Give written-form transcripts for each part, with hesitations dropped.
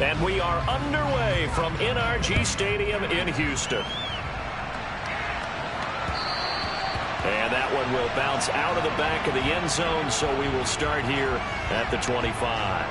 And we are underway from NRG Stadium in Houston. And that one will bounce out of the back of the end zone, so we will start here at the 25.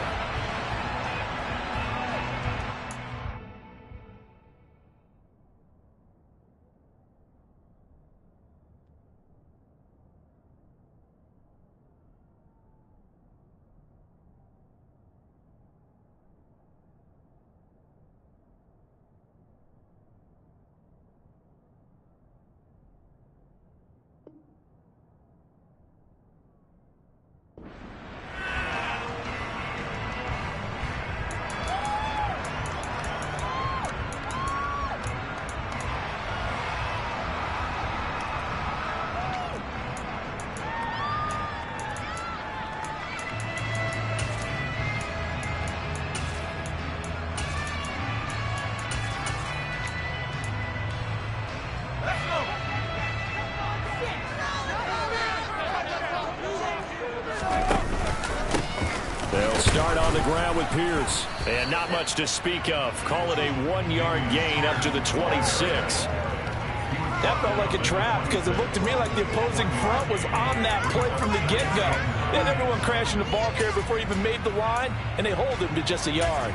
They'll start on the ground with Pierce. And not much to speak of. Call it a 1-yard gain up to the 26. That felt like a trap because it looked to me like the opposing front was on that play from the get-go. They had everyone crashing the ball carrier before he even made the line, and they hold him to just a yard.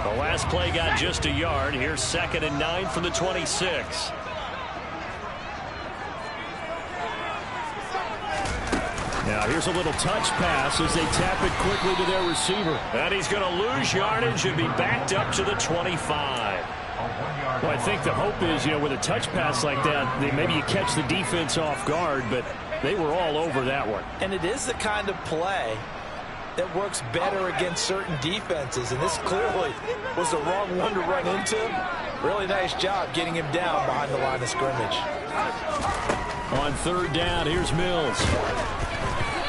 The last play got just a yard. Here's 2nd and 9 from the 26. Now here's a little touch pass as they tap it quickly to their receiver. And he's going to lose yardage and be backed up to the 25. Well, I think the hope is, with a touch pass like that, maybe you catch the defense off guard, but they were all over that one. And it is the kind of play that works better against certain defenses, and this clearly was the wrong one to run into. Really nice job getting him down behind the line of scrimmage. On 3rd down, here's Mills.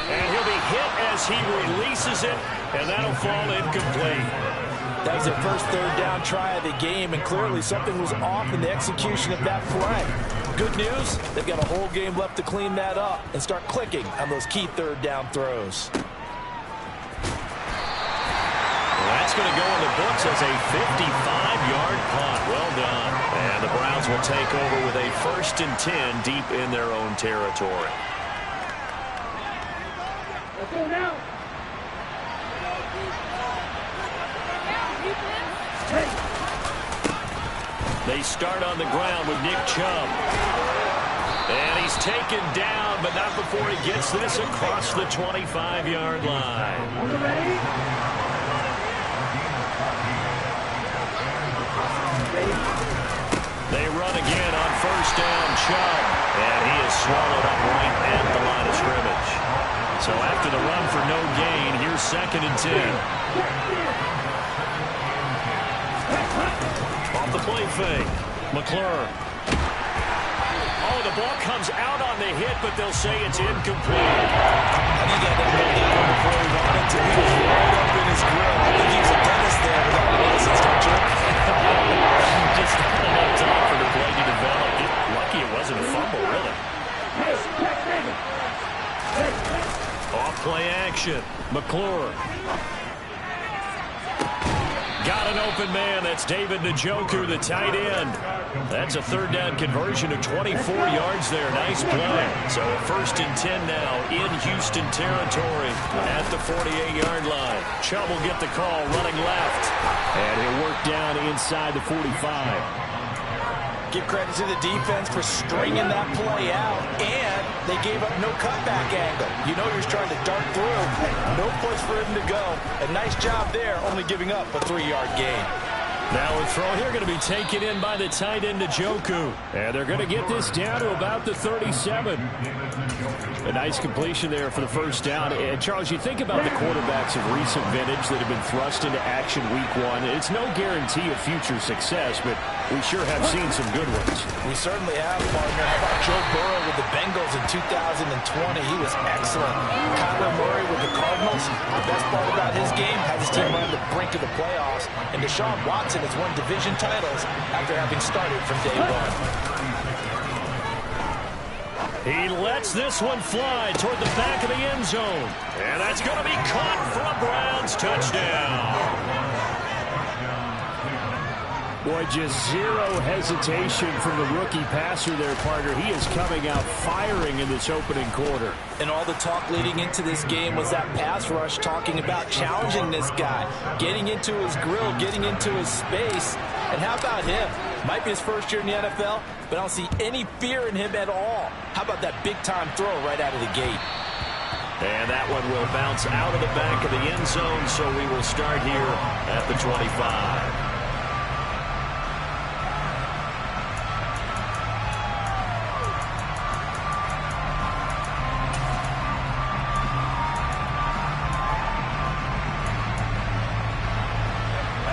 And he'll be hit as he releases it, and that'll fall incomplete. That was their first 3rd down try of the game, and clearly something was off in the execution of that play. Good news, they've got a whole game left to clean that up and start clicking on those key 3rd down throws. That's going to go in the books as a 55-yard punt. Well done. And the Browns will take over with a 1st and 10 deep in their own territory. Let's go now. They start on the ground with Nick Chubb. And he's taken down, but not before he gets this across the 25-yard line. They run again on 1st down, Chubb. And he is swallowed up right at the line of scrimmage. So after the run for no gain, here's 2nd and 10. Off the play fake. McClure. Oh, the ball comes out on the hit, but they'll say it's incomplete. I think he had that one before he wanted to. He was right up in his grill. I think he's a dentist there without a license, don't you? Just not enough time for the play to develop. Lucky it wasn't a fumble, really. Off play action. McClure. Got an open man. That's David Njoku, the tight end. That's a 3rd down conversion of 24 yards there. Nice play. So 1st and 10 now in Houston territory at the 48-yard line. Chubb will get the call running left. And he'll work down inside the 45. Give credit to the defense for stringing that play out, and they gave up no cutback angle. You know he was trying to dart through. No place for him to go. A nice job there, only giving up a 3-yard gain. Now a throw here going to be taken in by the tight end Njoku. And they're going to get this down to about the 37. A nice completion there for the 1st down. And Charles, you think about the quarterbacks of recent vintage that have been thrust into action week 1. It's no guarantee of future success, but we sure have seen some good ones. We certainly have, partner. How about Joe Burrow with the Bengals in 2020? He was excellent. Kyler Murray with the Cardinals. The best part about his game has his team on the brink of the playoffs. And Deshaun Watson has won division titles after having started from day 1. He lets this one fly toward the back of the end zone. And that's going to be caught for a Browns touchdown. Boy, just zero hesitation from the rookie passer there, partner. He is coming out firing in this opening quarter. And all the talk leading into this game was that pass rush talking about challenging this guy, getting into his grill, getting into his space. And how about him? Might be his first year in the NFL, but I don't see any fear in him at all. How about that big-time throw right out of the gate? And that one will bounce out of the back of the end zone, so we will start here at the 25.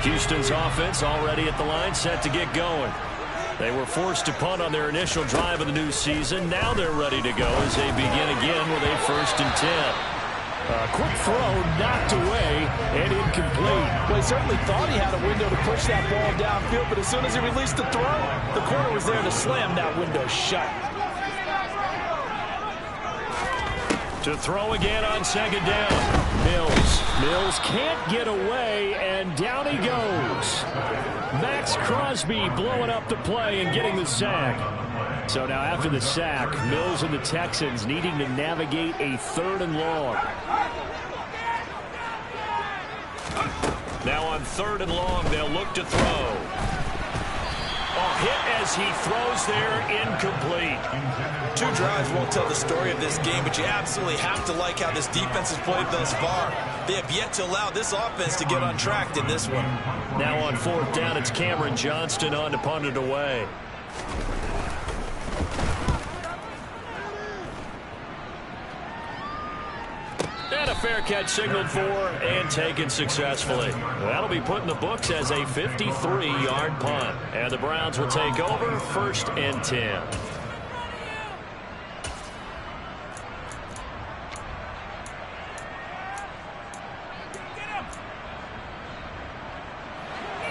Houston's offense already at the line, set to get going. They were forced to punt on their initial drive of the new season. Now they're ready to go as they begin again with a 1st and 10. Quick throw, knocked away, and incomplete. Well, he certainly thought he had a window to push that ball downfield, but as soon as he released the throw, the corner was there to slam that window shut. To throw again on 2nd down. Mills can't get away, and down he goes. Max Crosby blowing up the play and getting the sack. So now after the sack, Mills and the Texans needing to navigate a 3rd and long. Now on 3rd and long, they'll look to throw. Hit as he throws there, incomplete. 2 drives won't tell the story of this game, but you absolutely have to like how this defense has played thus far. They have yet to allow this offense to get on track in this one. Now on 4th down, it's Cameron Johnston on to punt it away. And a fair catch signaled for and taken successfully. That'll be put in the books as a 53-yard punt. And the Browns will take over 1st and 10.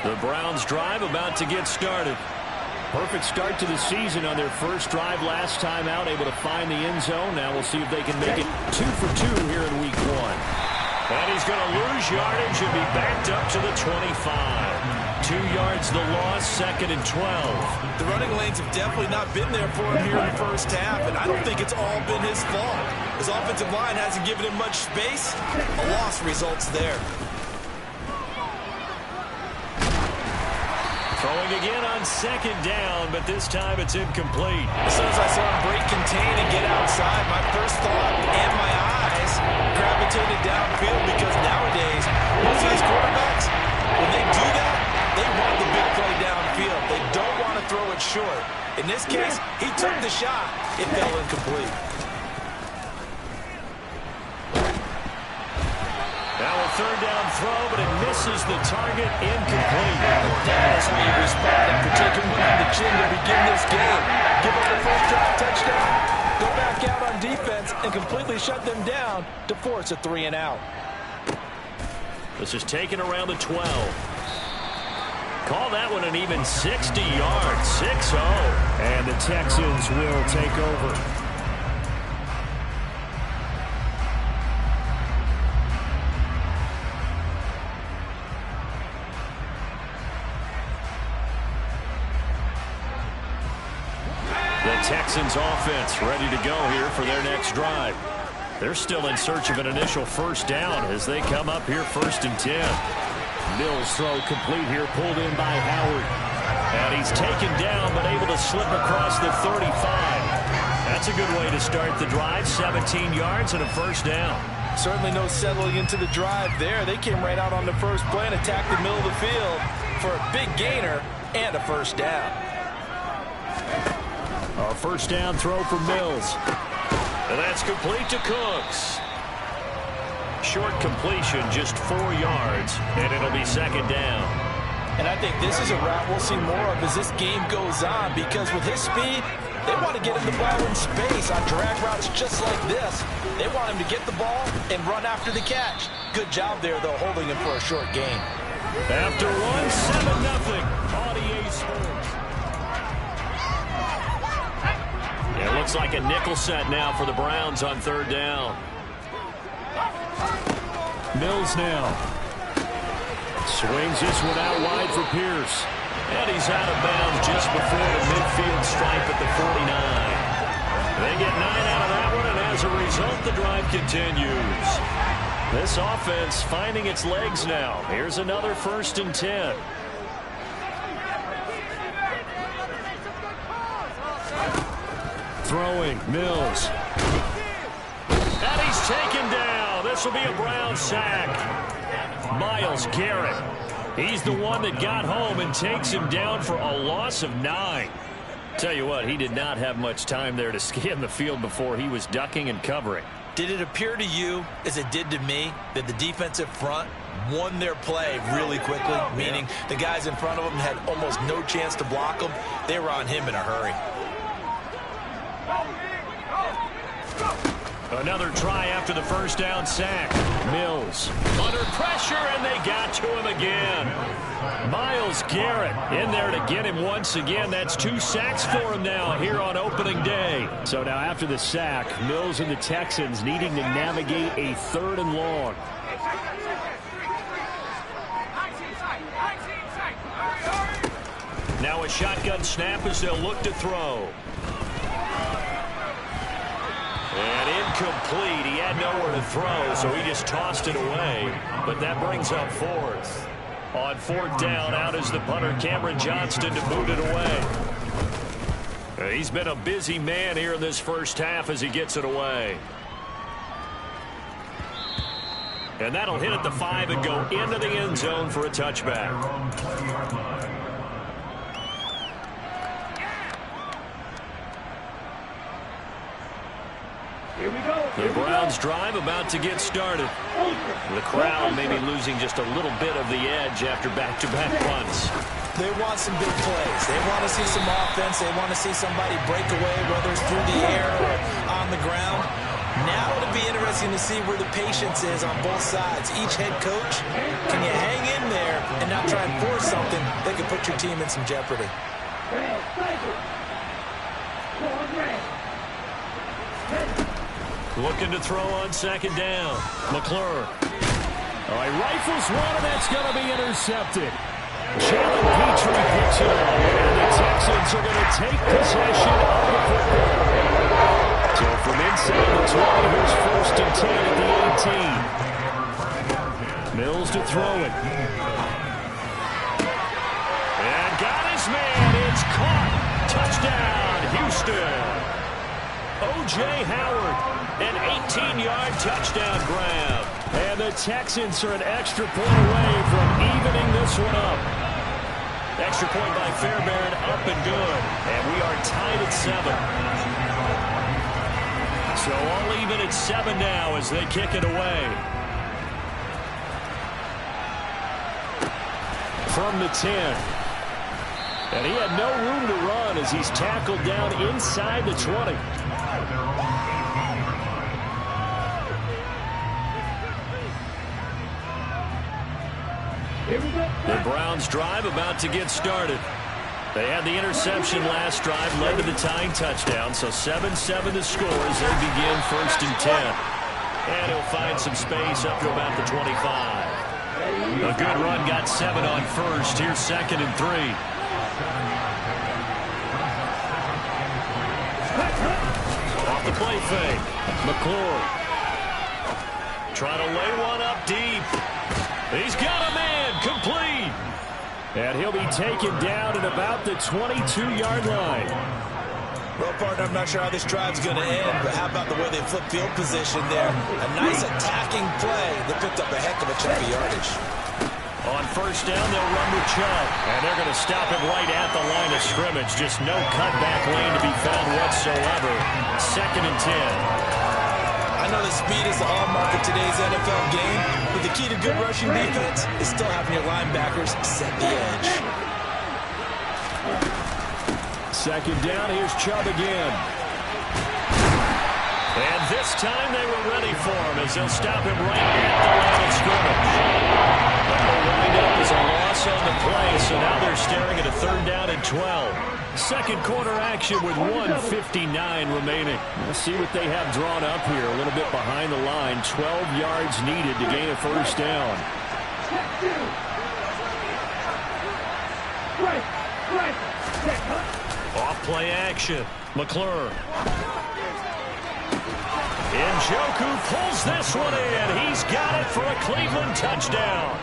The Browns drive about to get started. Perfect start to the season on their first drive last time out, able to find the end zone. Now we'll see if they can make it 2 for 2 here in week 1. And he's going to lose yardage and be backed up to the 25. 2 yards the loss, 2nd and 12. The running lanes have definitely not been there for him here in the first half, and I don't think it's all been his fault. His offensive line hasn't given him much space. A loss results there. Throwing again on 2nd down, but this time it's incomplete. As soon as I saw him break contain and get outside, my first thought and my eyes gravitated downfield, because nowadays, most of these quarterbacks, when they do that, they want the big play downfield. They don't want to throw it short. In this case, he took the shot. It fell incomplete. Now a 3rd down throw, but it misses the target, incomplete. That is how you respond after taking one on the chin to begin this game. Give up the first drive touchdown, go back out on defense, and completely shut them down to force a 3 and out. This is taken around the 12. Call that one an even 60 yards, 6-0. And the Texans will take over. Texans offense ready to go here for their next drive. They're still in search of an initial 1st down as they come up here 1st and 10. Mills throw complete here, pulled in by Howard. And he's taken down but able to slip across the 35. That's a good way to start the drive. 17 yards and a 1st down. Certainly no settling into the drive there. They came right out on the first play and attacked the middle of the field for a big gainer and a 1st down. A 1st down throw for Mills. And that's complete to Cooks. Short completion, just 4 yards, and it'll be 2nd down. And I think this is a route we'll see more of as this game goes on, because with his speed, they want to get him the ball in space on drag routes just like this. They want him to get the ball and run after the catch. Good job there, though, holding him for a short gain. After one, 7-0. Audier Sports. It looks Looks like a nickel set now for the Browns on third down. Mills now. Swings this one out wide for Pierce. And he's out of bounds just before the midfield stripe at the 49. They get 9 out of that one, and as a result, the drive continues. This offense finding its legs now. Here's another 1st and 10. Throwing, Mills. And he's taken down. This will be a Brown sack. Myles Garrett. He's the one that got home and takes him down for a loss of 9. Tell you what, he did not have much time there to scan the field before he was ducking and covering. Did it appear to you, as it did to me, that the defensive front won their play really quickly? Meaning the guys in front of them had almost no chance to block him. They were on him in a hurry. Another try after the 1st down sack. Mills under pressure, and they got to him again. Myles Garrett in there to get him once again. That's 2 sacks for him now here on opening day. So now after the sack, Mills and the Texans needing to navigate a 3rd and long. Now a shotgun snap as they'll look to throw. And incomplete. He had nowhere to throw, so he just tossed it away. But that brings up 4th. On 4th down, out is the punter, Cameron Johnston, to boot it away. He's been a busy man here in this first half as he gets it away. And that'll hit at the 5 and go into the end zone for a touchback. The Browns drive about to get started. The crowd may be losing just a little bit of the edge after back-to-back punts. They want some big plays. They want to see some offense. They want to see somebody break away, whether it's through the air or on the ground. Now it'll be interesting to see where the patience is on both sides. Each head coach, can you hang in there and not try and force something that could put your team in some jeopardy? Looking to throw on 2nd down. McClure. He rifles one, and that's going to be intercepted. Jalen Petrie picks it up, and the Texans are going to take possession of the football. So from inside the 20, here's 1st and 10 at the 18. Mills to throw it. And got his man. It's caught. Touchdown, Houston. O.J. Howard, an 18-yard touchdown grab. And the Texans are an extra point away from evening this one up. Extra point by Fairbairn, up and good. And we are tied at 7. So all even at 7 now as they kick it away. From the 10. And he had no room to run as he's tackled down inside the 20. The Browns drive about to get started. They had the interception last drive, led to the tying touchdown, so 7-7 the score as they begin 1st and 10. And he'll find some space up to about the 25. A good run, got 7 on 1st. Here's 2nd and 3. Off the play fake. McClure. Trying to lay one up deep. He's got a man, complete. And he'll be taken down at about the 22-yard line. Well, partner, I'm not sure how this drive's going to end, but how about the way they flip field position there? A nice attacking play that picked up a heck of a chunk of yardage. On 1st down, they'll run with Chubb. And they're going to stop him right at the line of scrimmage. Just no cutback lane to be found whatsoever. 2nd and 10. I know that speed is the hallmark of today's NFL game, but the key to good rushing defense is still having your linebackers set the edge. 2nd down, here's Chubb again. And this time they were ready for him as they'll stop him right at the line of scrimmage. That'll wind up as a loss on the play, so now they're staring at a 3rd down and 12. Second quarter action with 1:59 remaining. Let's see what they have drawn up here. A little bit behind the line. 12 yards needed to gain a 1st down. Off play action. McClure. Njoku pulls this one in. He's got it for a Cleveland touchdown.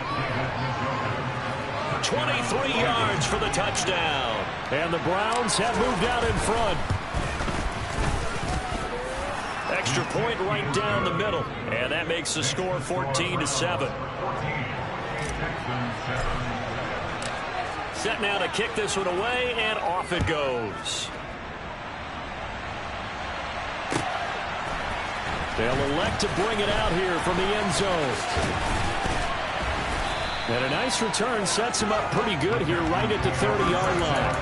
23 yards for the touchdown. And the Browns have moved out in front. Extra point right down the middle. And that makes the score 14-7. Set now to kick this one away, and off it goes. They'll elect to bring it out here from the end zone. And a nice return sets him up pretty good here right at the 30-yard line.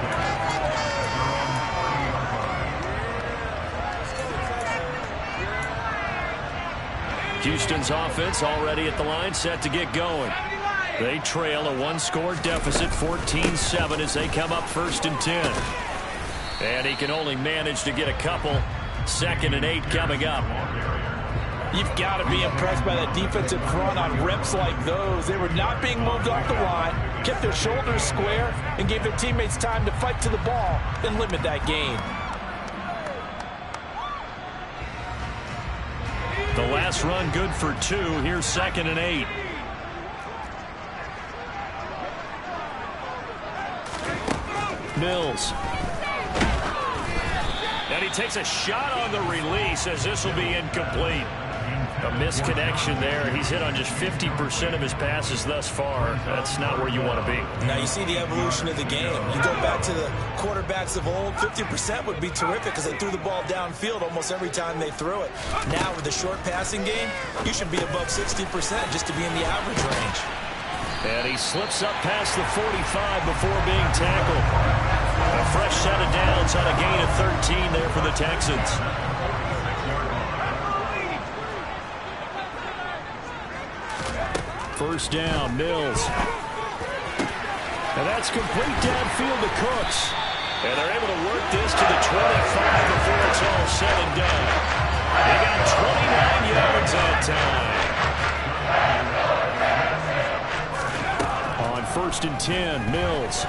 Houston's offense already at the line, set to get going. They trail a 1-score deficit, 14-7, as they come up 1st and 10. And he can only manage to get a couple. 2nd and 8 coming up. You've got to be impressed by that defensive front on reps like those. They were not being moved off the line, kept their shoulders square, and gave their teammates time to fight to the ball and limit that gain. The last run good for 2. Here's 2nd and 8. Mills. And he takes a shot on the release as this will be incomplete. A misconnection there. He's hit on just 50% of his passes thus far. That's not where you want to be. Now you see the evolution of the game. You go back to the quarterbacks of old, 50% would be terrific because they threw the ball downfield almost every time they threw it. Now with the short passing game, you should be above 60% just to be in the average range. And he slips up past the 45 before being tackled. A fresh set of downs on a gain of 13 there for the Texans. First down, Mills. And that's complete downfield to Cooks. And they're able to work this to the 25 before it's all said and done. They got 29 yards that time. On 1st and 10, Mills.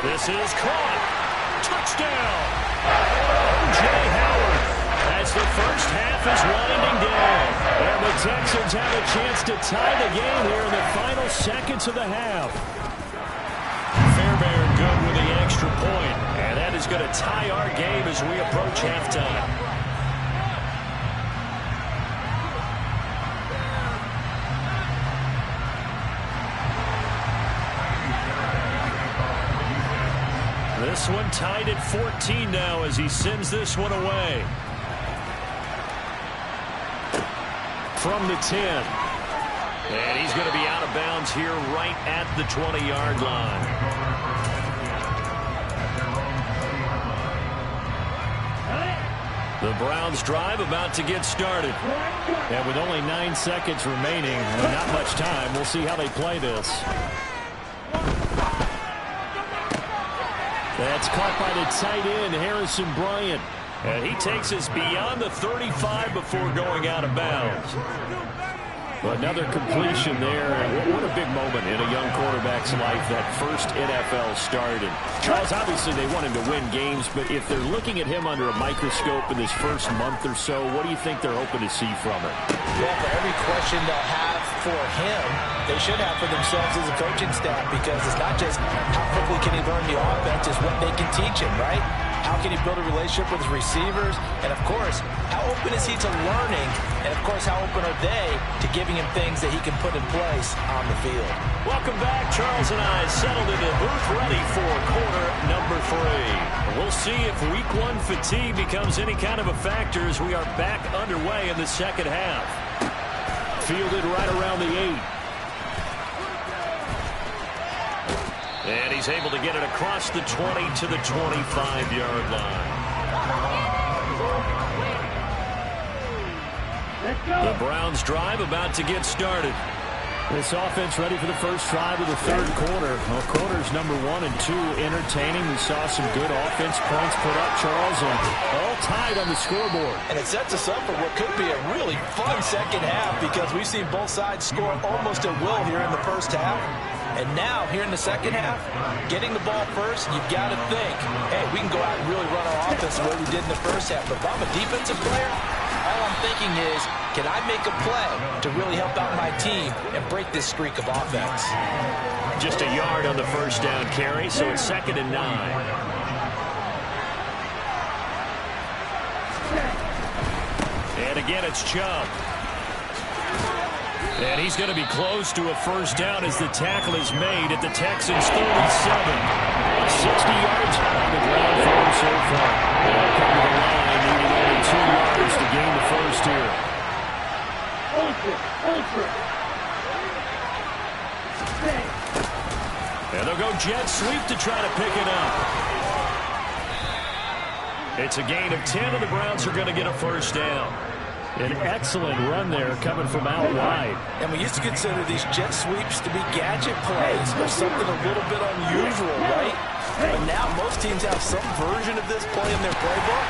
This is caught. Touchdown. O.J. Howard as the first half is winding down. And the Texans have a chance to tie the game here in the final seconds of the half. Fairbairn good with the extra point. And that is going to tie our game as we approach halftime. This one tied at 14 now as he sends this one away. From the 10. And he's going to be out of bounds here right at the 20-yard line. The Browns drive about to get started. And with only 9 seconds remaining, and not much time, we'll see how they play this. That's caught by the tight end, Harrison Bryant. And he takes us beyond the 35 before going out of bounds. Another completion there. What a big moment in a young quarterback's life, that first NFL start. And Charles, obviously they want him to win games, but if they're looking at him under a microscope in this first month or so, what do you think they're hoping to see from him? Well, for every question they'll have for him, they should have for themselves as a coaching staff, because it's not just how quickly can he learn the offense, it's what they can teach him, right? How can he build a relationship with his receivers? And, of course, how open is he to learning? And, of course, how open are they to giving him things that he can put in place on the field? Welcome back. Charles and I settled into the booth ready for quarter number 3. We'll see if week 1 fatigue becomes any kind of a factor as we are back underway in the second half. Fielded right around the 8. And he's able to get it across the 20 to the 25-yard line. The Browns drive about to get started. This offense ready for the first drive of the third quarter. Well, quarters number 1 and 2 entertaining. We saw some good offense points put up, Charles, and all tied on the scoreboard. And it sets us up for what could be a really fun second half because we've seen both sides score almost at will here in the first half. And now, here in the second half, getting the ball first, you've got to think, hey, we can go out and really run our offense the way we did in the first half. But if I'm a defensive player, all I'm thinking is, can I make a play to really help out my team and break this streak of offense? Just a yard on the first down carry, so it's 2nd and 9. And again, it's Chubb. And he's going to be close to a first down as the tackle is made at the Texans' 37. 60 yards on the ground for him so far. They'll come to the line, needing only 2 yards to gain the first here. And they'll go jet sweep to try to pick it up. It's a gain of 10, and the Browns are going to get a first down. An excellent run there coming from out wide. And we used to consider these jet sweeps to be gadget plays or something a little bit unusual, right? But now most teams have some version of this play in their playbook.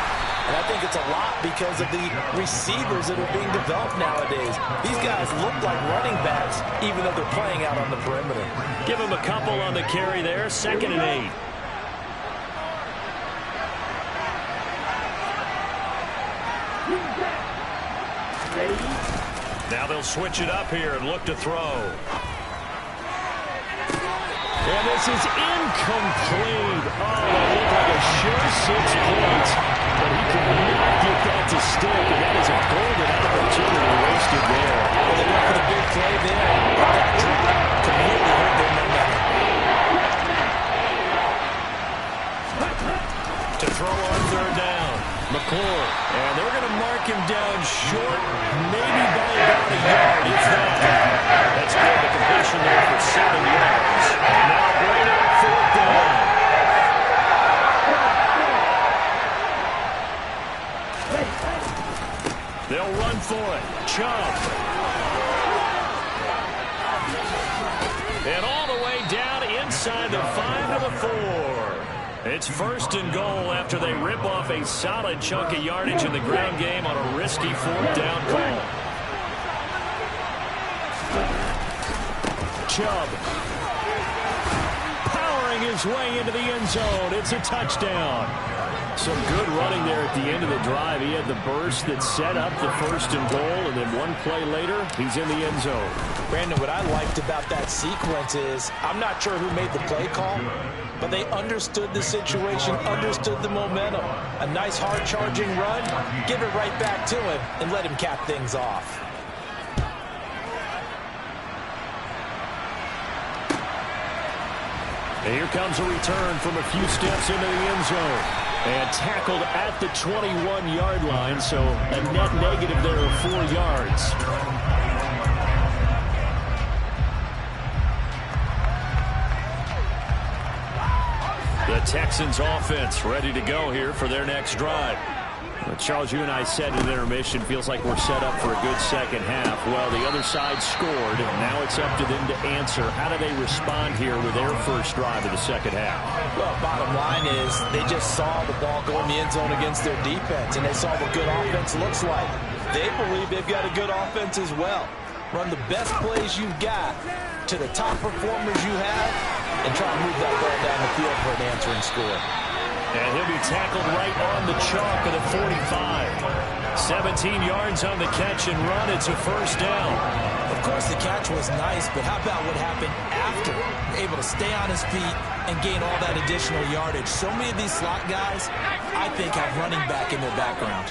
And I think it's a lot because of the receivers that are being developed nowadays. These guys look like running backs even though they're playing out on the perimeter. Give them a couple on the carry there. 2nd and 8. Now they'll switch it up here and look to throw. And this is incomplete. Oh, that looked like a sure 6 points. But he could not get that to stick. And that is a golden opportunity wasted there. Well, they went for the big play there. That drop completely hurt their momentum. To throw on 3rd down. McClure. And they're going to mark him down short, maybe by about a yard, if that. That's good. The completion there for 7 yards. Now bring it up 4th down. They'll run for it. Chubb. And all the way down inside the 5 to the 4. It's 1st and goal after they rip off a solid chunk of yardage in the ground game on a risky 4th down call. Chubb powering his way into the end zone. It's a touchdown. Some good running there at the end of the drive. He had the burst that set up the 1st and goal, and then one play later, he's in the end zone. Brandon, what I liked about that sequence is I'm not sure who made the play call, but they understood the situation, understood the momentum. A nice hard-charging run, give it right back to him, and let him cap things off. And here comes a return from a few steps into the end zone. And tackled at the 21-yard line, so a net negative there of 4 yards. The Texans offense ready to go here for their next drive. Well, Charles, you and I said in intermission, feels like we're set up for a good second half. Well, the other side scored, and now it's up to them to answer. How do they respond here with their first drive of the second half? Well, bottom line is they just saw the ball go in the end zone against their defense, and they saw what good offense looks like. They believe they've got a good offense as well. Run the best plays you've got to the top performers you have, and try to move that ball down the field for an answering score. And he'll be tackled right on the chalk of the 45. 17 yards on the catch and run. It's a first down. Of course, the catch was nice, but how about what happened after? Able to stay on his feet and gain all that additional yardage. So many of these slot guys, I think, have running back in their background.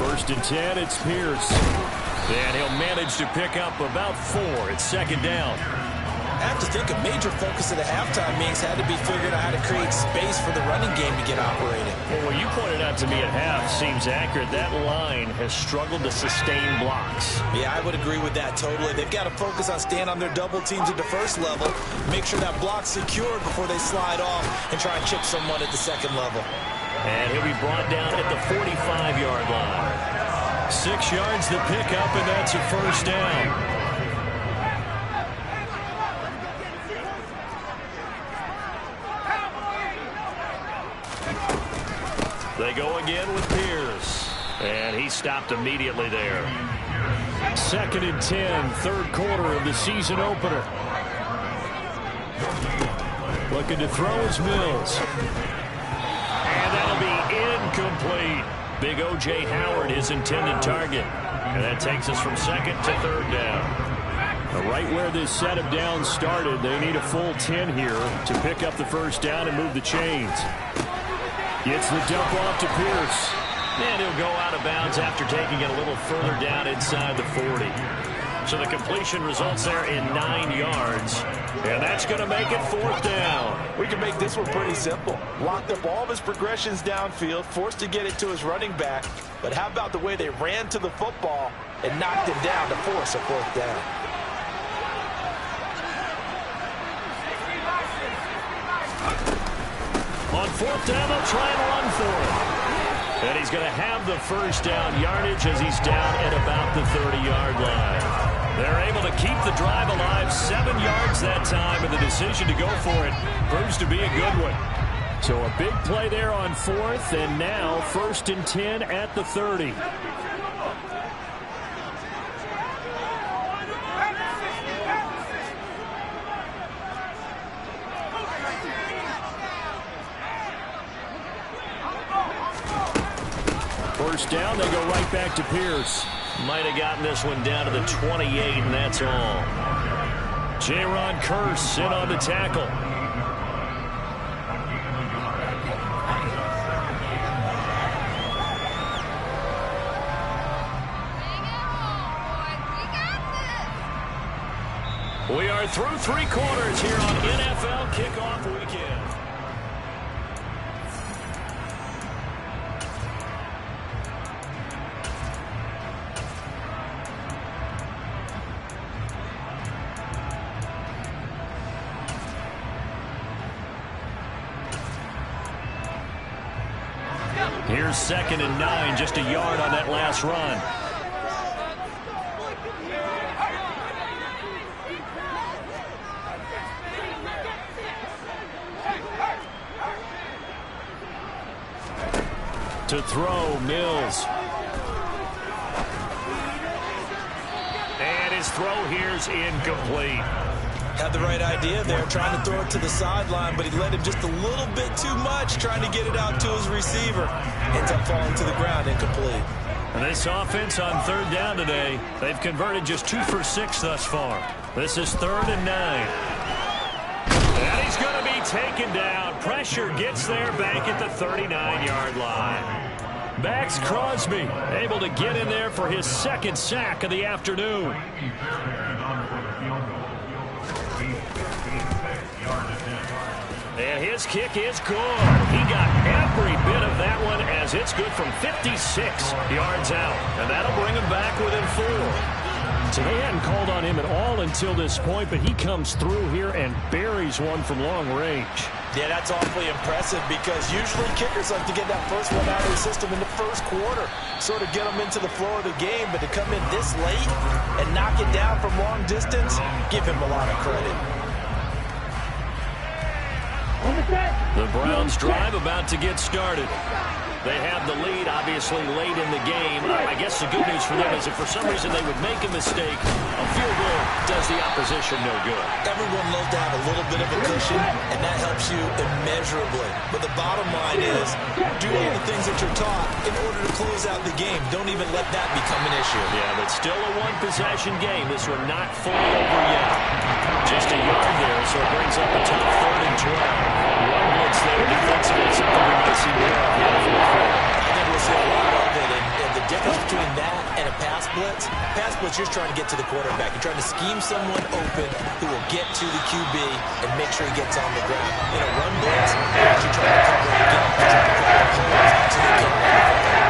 1st and 10, it's Pierce. And he'll manage to pick up about 4. It's 2nd down. I have to think a major focus of the halftime meetings had to be figuring out how to create space for the running game to get operating. Well, what you pointed out to me at half seems accurate. That line has struggled to sustain blocks. Yeah, I would agree with that totally. They've got to focus on staying on their double teams at the first level, make sure that block's secured before they slide off and try and chip someone at the second level. And he'll be brought down at the 45-yard line. 6 yards the pickup, and that's a first down. They go again with Pierce. And he stopped immediately there. 2nd and 10, third quarter of the season opener. Looking to throw is Mills. And that'll be incomplete. Big O.J. Howard, his intended target. And that takes us from 2nd to 3rd down. Right where this set of downs started, they need a full 10 here to pick up the first down and move the chains. Gets the dump off to Pierce. And he'll go out of bounds after taking it a little further down inside the 40. So the completion results there in 9 yards. And that's going to make it 4th down. We can make this one pretty simple. Locked up all of his progressions downfield, forced to get it to his running back. But how about the way they ran to the football and knocked him down to force a 4th down? On 4th down, they'll try and run for it. And he's going to have the first down yardage as he's down at about the 30-yard line. They're able to keep the drive alive, 7 yards that time, and the decision to go for it proves to be a good one. So a big play there on 4th, and now 1st and 10 at the 30. First down, they go right back to Pierce. Might have gotten this one down to the 28, and that's all. J-Ron Kearse in on the tackle. We are through 3 quarters here on NFL Kickoff Weekend. Here's 2nd and 9, just a yard on that last run. To throw, Mills. And his throw here's incomplete. Had the right idea there, trying to throw it to the sideline, but he led him just a little bit too much, trying to get it out to his receiver. Ends up falling to the ground, incomplete. And this offense on 3rd down today, they've converted just 2 for 6 thus far. This is 3rd and 9. And he's going to be taken down. Pressure gets there back at the 39-yard line. Max Crosby able to get in there for his 2nd sack of the afternoon. And his kick is good. He got every bit of that one as it's good from 56 yards out. And that'll bring him back within 4. So they hadn't called on him at all until this point, but he comes through here and buries one from long range. Yeah, that's awfully impressive because usually kickers like to get that first one out of the system in the first quarter, sort of get them into the flow of the game, but to come in this late and knock it down from long distance, give him a lot of credit. The Browns drive about to get started. They have the lead, obviously, late in the game. I guess the good news for them is if for some reason they would make a mistake, a field goal does the opposition no good. Everyone loves to have a little bit of a cushion, and that helps you immeasurably. But the bottom line is, do all the things that you're taught in order to close out the game. Don't even let that become an issue. Yeah, but still a one-possession game. This one not fully over yet. Just a yard there, so it brings up a tough 3rd and 12. One blitz there defensively, something we might see more of here. I think we'll see a lot of it, and the difference between that and a pass blitz, you're trying to get to the quarterback. You're trying to scheme someone open who will get to the QB and make sure he gets on the ground. In a run blitz, you're actually trying to cover again, trying to cover the holes so they can't run the football.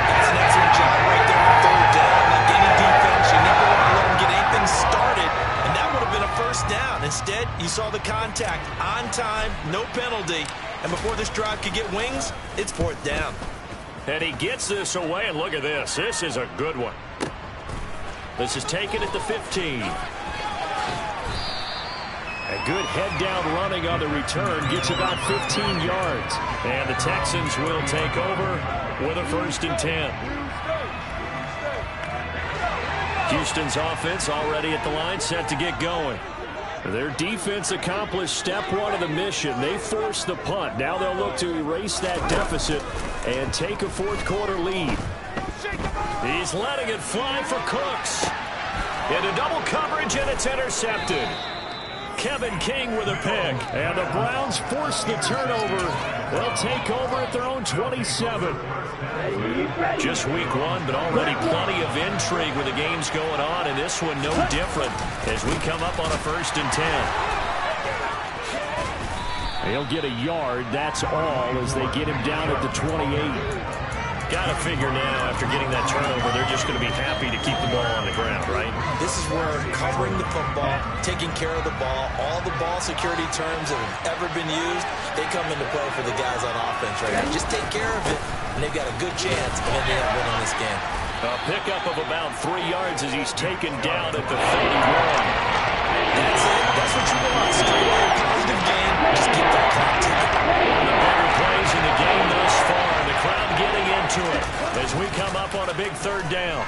That's an excellent job right there on 3rd down. Like any defense, you never want to let them get anything started, and that would have been a first down. Instead, you saw the contact on time, no penalty, And before this drive could get wings, it's 4th down. And he gets this away, and look at this. This is a good one. This is taken at the 15. A good head-down running on the return gets about 15 yards. And the Texans will take over with a 1st and 10. Houston's offense already at the line, set to get going. Their defense accomplished step 1 of the mission. They forced the punt. Now they'll look to erase that deficit and take a 4th quarter lead. He's letting it fly for Cooks. Into double coverage, and it's intercepted. Kevin King with a pick. And the Browns force the turnover. They'll take over at their own 27. Just week 1, but already plenty of intrigue with the games going on, and this one no different as we come up on a 1st and 10. He'll get a yard, that's all, as they get him down at the 28. Got to figure now, after getting that turnover, they're just going to be happy to keep the ball on the ground, right? This is where covering the football, taking care of the ball, all the ball security terms that have ever been used, they come into play for the guys on offense right now. Just take care of it, and they've got a good chance of ending up winning this game. A pickup of about 3 yards as he's taken down at the 31. That's it. That's what you want. Straight away, positive game. Just keep that clock ticking. One of the better plays in the game thus far. The crowd getting into it as we come up on a big 3rd down.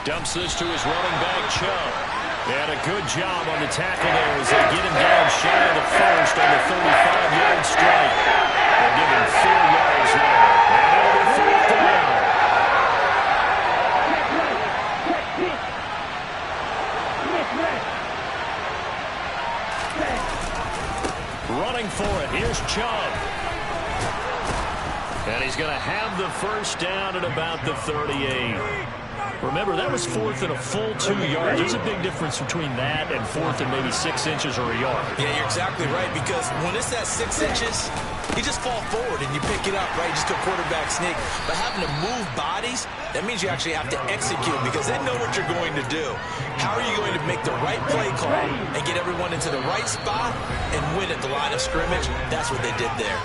Dumps this to his running back, Chubb. And a good job on the tackle there as they get him down shy of the 1st on the 35-yard strike. They'll give him 4 yards there. And it'll be 4th down. Running for it. Here's Chubb. And he's going to have the 1st down at about the 38. Remember, that was 4th and a full 2 yards. There's a big difference between that and 4th and maybe 6 inches or a yard. Yeah, you're exactly right, because when it's that 6 inches, you just fall forward and you pick it up, right? Just a quarterback sneak. But having to move bodies, that means you actually have to execute because they know what you're going to do. How are you going to make the right play call and get everyone into the right spot and win at the line of scrimmage? That's what they did there.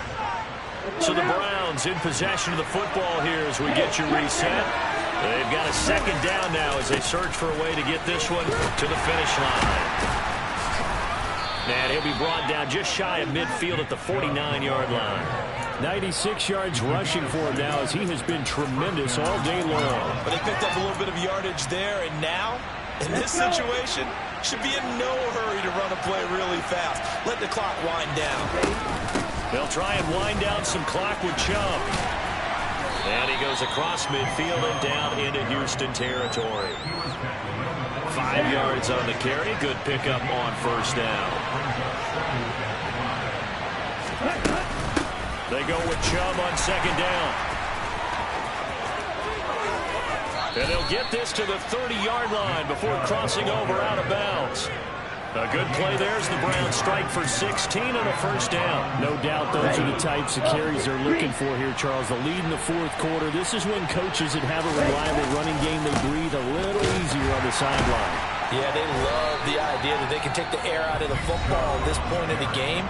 So the Browns in possession of the football here as we get you reset. They've got a 2nd down now as they search for a way to get this one to the finish line. And he'll be brought down just shy of midfield at the 49-yard line. 96 yards rushing for him now as he has been tremendous all day long. But they picked up a little bit of yardage there, and now, in this situation, should be in no hurry to run a play really fast. Let the clock wind down. They'll try and wind down some clock with Chubb. And he goes across midfield and down into Houston territory. 5 yards on the carry. Good pickup on 1st down. They go with Chubb on 2nd down. And they'll get this to the 30-yard line before crossing over out of bounds. A good play there as the Browns strike for 16 and a 1st down. No doubt those are the types of carries they're looking for here, Charles. The lead in the 4th quarter. This is when coaches that have a reliable running game, they breathe a little easier on the sideline. Yeah, they love the idea that they can take the air out of the football at this point of the game.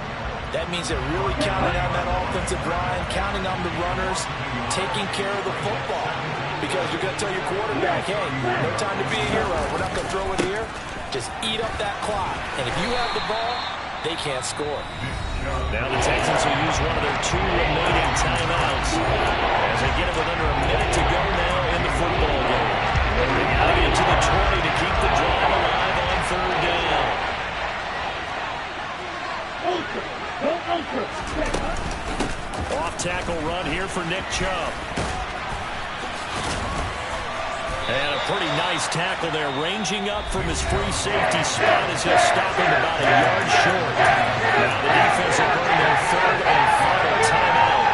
That means they're really counting on that offensive line, counting on the runners, taking care of the football. Because you're going to tell your quarterback, hey, no time to be a hero. We're not going to throw it here. Just eat up that clock. And if you have the ball, they can't score. Now the Texans will use one of their 2 remaining timeouts as they get it with under a minute to go now in the football game. They got to get to the 20 to keep the drive alive on 3rd down. Off tackle run here for Nick Chubb. And a pretty nice tackle there, ranging up from his free safety spot as he'll stop him about a yard short. Now the defense will burn their 3rd and final timeout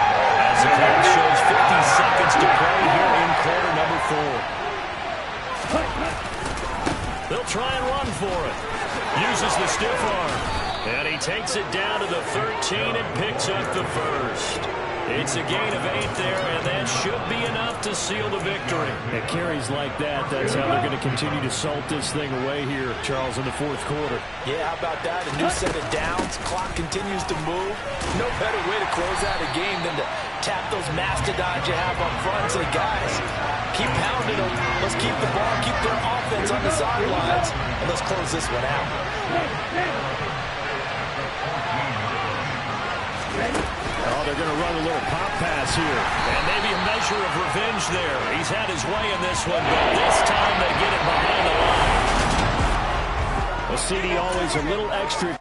as the clock shows 50 seconds to play here in quarter number 4. They'll try and run for it. Uses the stiff arm. And he takes it down to the 13 and picks up the 1st. It's a gain of 8 there, and that should be enough to seal the victory. At carries like that, that's how they're going to continue to salt this thing away here, Charles, in the fourth quarter. Yeah, how about that? A new set of downs. Clock continues to move. No better way to close out a game than to tap those mastodons you have up front and say, guys, keep pounding them. Let's keep the ball, keep their offense on the sidelines, and let's close this one out. Oh, they're going to run a little pop pass here. And maybe a measure of revenge there. He's had his way in this one, but this time they get it behind the line. Well, CD always a little extra